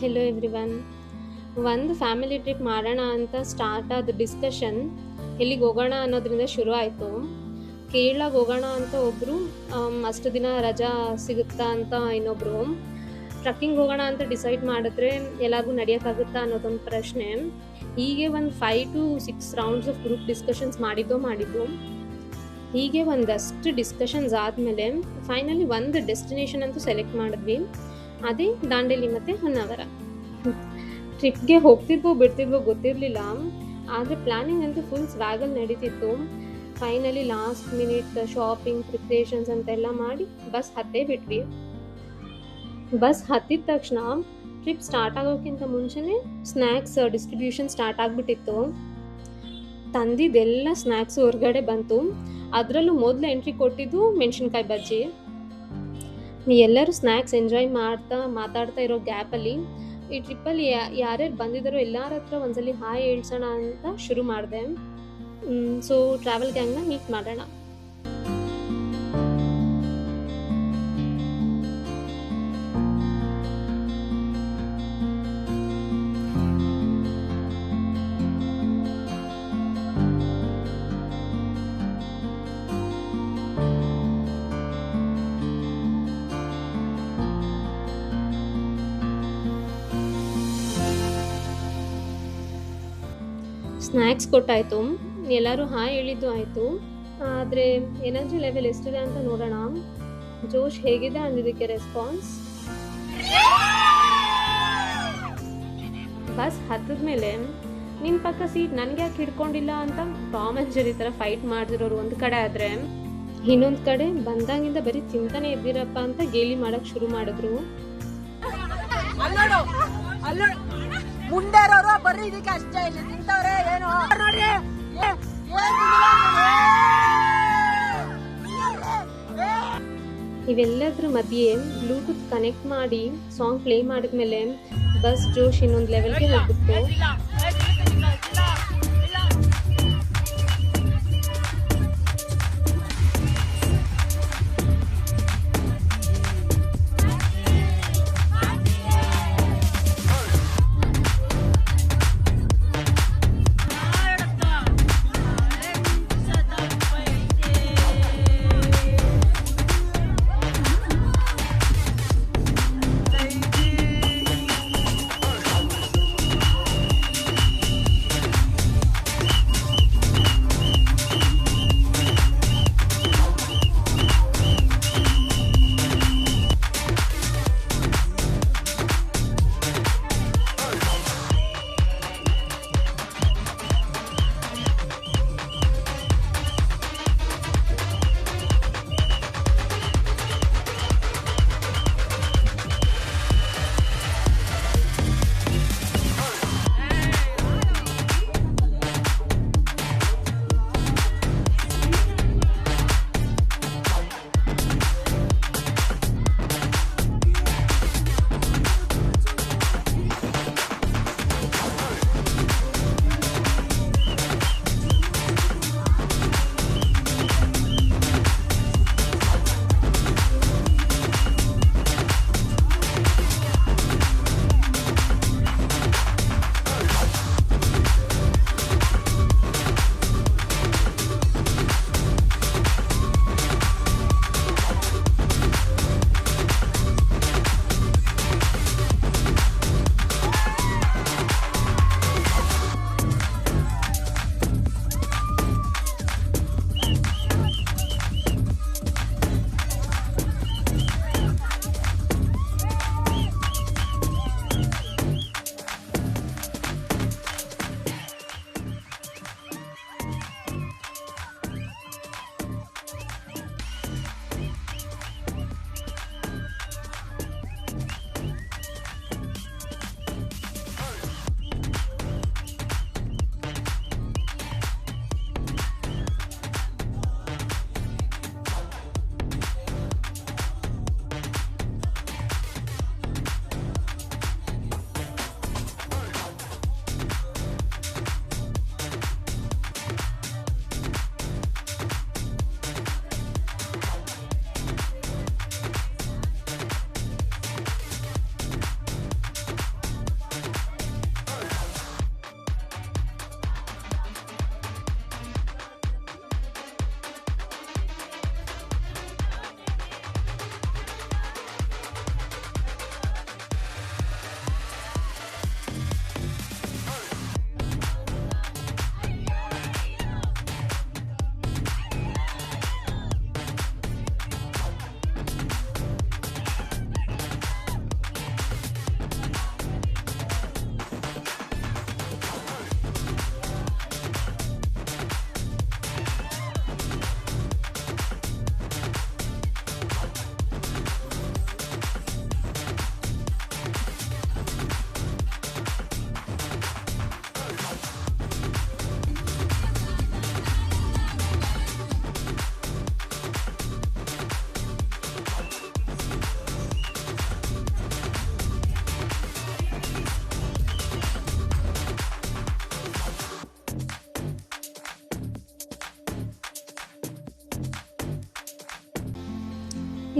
Hello everyone. ಒಂದು family trip ಮಾಡೋಣ ಅಂತ ಸ್ಟಾರ್ಟ್ ಆದ ಡಿಸ್ಕಷನ್ ಎಲ್ಲಿಗೆ ಹೋಗೋಣ ಅನ್ನೋದ್ರಿಂದ ಶುರು ಆಯಿತು. ಕೇರಳಗೆ ಹೋಗೋಣ ಅಂತ ಒಬ್ಬರು, ಅಷ್ಟು ದಿನ ರಜಾ ಸಿಗುತ್ತಾ ಅಂತ ಇನ್ನೊಬ್ಬರು, ಟ್ರಕ್ಕಿಂಗ್ ಹೋಗೋಣ ಅಂತ ಡಿಸೈಡ್ ಮಾಡಿದ್ರೆ ಎಲ್ಲರಿಗೂ ನಡೆಯೋಕ್ಕಾಗುತ್ತಾ ಅನ್ನೋದೊಂದು ಪ್ರಶ್ನೆ. ಹೀಗೆ ಒಂದು 5 to 6 rounds of group discussions ಮಾಡಿದ್ದು. ಹೀಗೆ ಒಂದಷ್ಟು ಡಿಸ್ಕಷನ್ಸ್ ಆದಮೇಲೆ ಫೈನಲಿ ಒಂದು ಡೆಸ್ಟಿನೇಷನ್ ಅಂತೂ ಸೆಲೆಕ್ಟ್ ಮಾಡಿದ್ವಿ. ಅದೇ ದಾಂಡೇಲಿ ಮತ್ತು ಹೊನ್ನಾವರ. ಟ್ರಿಪ್ಗೆ ಹೋಗ್ತಿದ್ವೋ ಬಿಡ್ತಿದ್ವೋ ಗೊತ್ತಿರಲಿಲ್ಲ, ಆದರೆ ಪ್ಲ್ಯಾನಿಂಗ್ ಅಂತೂ ಫುಲ್ ಸ್ವ್ಯಾಗಲ್ಲಿ ನಡೀತಿತ್ತು. Finally last minute shopping preparations ಅಂತೆಲ್ಲ ಮಾಡಿ ಬಸ್ ಹತ್ತೇ ಬಿಟ್ವಿ. ಬಸ್ ಹತ್ತಿದ ತಕ್ಷಣ ಟ್ರಿಪ್ ಸ್ಟಾರ್ಟ್ ಆಗೋಕ್ಕಿಂತ ಮುಂಚೆನೇ ಸ್ನ್ಯಾಕ್ಸ್ ಡಿಸ್ಟ್ರಿಬ್ಯೂಷನ್ ಸ್ಟಾರ್ಟ್ ಆಗಿಬಿಟ್ಟಿತ್ತು. ತಂದಿದ್ದೆಲ್ಲ ಸ್ನ್ಯಾಕ್ಸ್ ಹೊರಗಡೆ ಬಂತು. ಅದರಲ್ಲೂ ಮೊದಲು ಎಂಟ್ರಿ ಕೊಟ್ಟಿದ್ದು ಮೆಣಸಿನ್ಕಾಯಿ ಬಜ್ಜಿ. ಎಲ್ಲರೂ ಸ್ನ್ಯಾಕ್ಸ್ ಎಂಜಾಯ್ ಮಾಡ್ತಾ ಮಾತಾಡ್ತಾ ಇರೋ ಗ್ಯಾಪಲ್ಲಿ ಈ ಟ್ರಿಪ್ಪಲ್ಲಿ ಯಾರ್ಯಾರು ಬಂದಿದ್ದಾರೋ ಎಲ್ಲರ ಹತ್ರ ಒಂದ್ಸಲಿ ಹಾಯ್ ಹೇಳ್ಸೋಣ ಅಂತ ಶುರು ಮಾಡಿದೆ. ಸೊ ಟ್ರಾವೆಲ್ ಗ್ಯಾಂಗ್ನ ಮೀಟ್ ಮಾಡೋಣ. ಸ್ನ್ಯಾಕ್ಸ್ ಕೊಟ್ಟಾಯಿತು, ಎಲ್ಲರೂ ಹಾಯ್ ಹೇಳಿದ್ದು ಆಯಿತು. ಆದರೆ ಎನರ್ಜಿ ಲೆವೆಲ್ ಎಷ್ಟಿದೆ ಅಂತ ನೋಡೋಣ. ಜೋಶ್ ಹೇಗಿದೆ ಅಂದಿದ್ದಕ್ಕೆ ರೆಸ್ಪಾನ್ಸ್. ಬಸ್ ಹತ್ತದ ಮೇಲೆ ನಿನ್ನ ಪಕ್ಕ ಸೀಟ್ ನನಗೆ ಯಾಕೆ ಹಿಡ್ಕೊಂಡಿಲ್ಲ ಅಂತ ಟಾಮ್ ಆ್ಯಂಡ್ ಜೆರ್ರಿ ಥರ ಫೈಟ್ ಮಾಡಿದಿರೋರು ಒಂದು ಕಡೆ ಆದರೆ, ಇನ್ನೊಂದು ಕಡೆ ಬಂದಾಗಿಂದ ಬರೀ ಚಿಂತನೆ ಇದ್ದಿರಪ್ಪ ಅಂತ ಗೇಲಿ ಮಾಡೋಕ್ಕೆ ಶುರು ಮಾಡಿದ್ರು. ಮುಂಡೇರವರು ಬರ್ರಿ ಇದಕ್ಕೆ ಅಷ್ಟೇ, ಇಲ್ಲಿ ನಿಂತವ್ರೆ ಏನು ನೋಡಿ. ಇವೆಲ್ಲದ್ರ ಮಧ್ಯೆ ಬ್ಲೂಟೂತ್ ಕನೆಕ್ಟ್ ಮಾಡಿ ಸಾಂಗ್ ಪ್ಲೇ ಮಾಡಿದ್ಮೇಲೆ ಬಸ್ ಜೋಶ್ ಇನ್ನೊಂದು ಲೆವೆಲ್ಗೆ ಹೋಗ್ಬಿಟ್ಟು.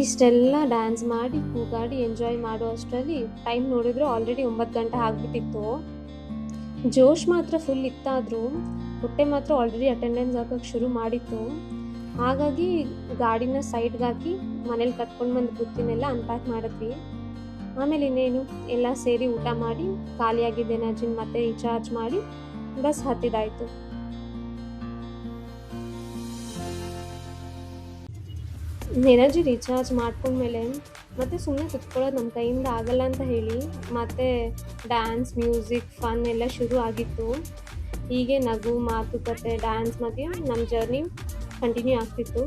ಇಷ್ಟೆಲ್ಲ ಡ್ಯಾನ್ಸ್ ಮಾಡಿ, ಕೂಗಾಡಿ, ಎಂಜಾಯ್ ಮಾಡೋ ಅಷ್ಟರಲ್ಲಿ ಟೈಮ್ ನೋಡಿದ್ರೆ ಆಲ್ರೆಡಿ 9 ಗಂಟೆ ಆಗ್ಬಿಟ್ಟಿತ್ತು. ಜೋಶ್ ಮಾತ್ರ ಫುಲ್ ಇತ್ತಾದರೂ ಹೊಟ್ಟೆ ಮಾತ್ರ ಆಲ್ರೆಡಿ ಅಟೆಂಡೆನ್ಸ್ ಹಾಕೋಕ್ಕೆ ಶುರು ಮಾಡಿತ್ತು. ಹಾಗಾಗಿ ಗಾಡಿನ ಸೈಡ್ಗಾಕಿ ಮನೇಲಿ ಕಟ್ಕೊಂಡು ಬಂದು ಬುತ್ತಿನೆಲ್ಲ ಅನ್ಪ್ಯಾಕ್ ಮಾಡಿದ್ವಿ. ಆಮೇಲೆ ಇನ್ನೇನು ಎಲ್ಲ ಸೇರಿ ಊಟ ಮಾಡಿ ಖಾಲಿಯಾಗಿದ್ದ ಎನರ್ಜಿನ ಮತ್ತೆ ರೀಚಾರ್ಜ್ ಮಾಡಿ ಬಸ್ ಹತ್ತಿದಾಯಿತು. ಎನರ್ಜಿ ರೀಚಾರ್ಜ್ ಮಾಡ್ಕೊಂಡ್ಮೇಲೆ ಮತ್ತೆ ಸುಮ್ಮನೆ ಕುತ್ಕೊಳ್ಳೋದು ನಮ್ಮ ಕೈಯಿಂದ ಆಗಲ್ಲ ಅಂತ ಹೇಳಿ ಮತ್ತೆ ಡ್ಯಾನ್ಸ್, ಮ್ಯೂಸಿಕ್, ಫನ್ ಎಲ್ಲ ಶುರು ಆಗಿತ್ತು. ಹೀಗೆ ನಗು, ಮಾತುಕತೆ, ಡ್ಯಾನ್ಸ್ ಮಧ್ಯೆ ನಮ್ಮ ಜರ್ನಿ ಕಂಟಿನ್ಯೂ ಆಗ್ತಿತ್ತು.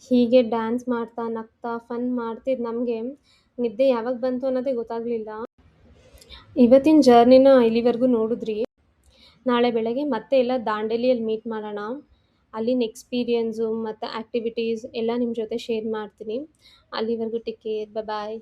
ಹೀಗೆ ಡ್ಯಾನ್ಸ್ ಮಾಡ್ತಾ, ನಗ್ತಾ, ಫನ್ ಮಾಡ್ತಿದ್ದು ನಮಗೆ ನಿದ್ದೆ ಯಾವಾಗ ಬಂತು ಅನ್ನೋದೇ ಗೊತ್ತಾಗಲಿಲ್ಲ. ಇವತ್ತಿನ ಜರ್ನಿನ ಇಲ್ಲಿವರೆಗೂ ನೋಡಿದ್ರಿ. ನಾಳೆ ಬೆಳಗ್ಗೆ ಮತ್ತೆ ಎಲ್ಲ ದಾಂಡೇಲಿಯಲ್ಲಿ ಮೀಟ್ ಮಾಡೋಣ. ಅಲ್ಲಿನ ಎಕ್ಸ್ಪೀರಿಯನ್ಸು ಮತ್ತು ಆ್ಯಕ್ಟಿವಿಟೀಸ್ ಎಲ್ಲ ನಿಮ್ಮ ಜೊತೆ ಶೇರ್ ಮಾಡ್ತೀನಿ. ಅಲ್ಲಿವರೆಗೂ ಟೇಕ್ ಕೇರ್. ಬಾಯ್.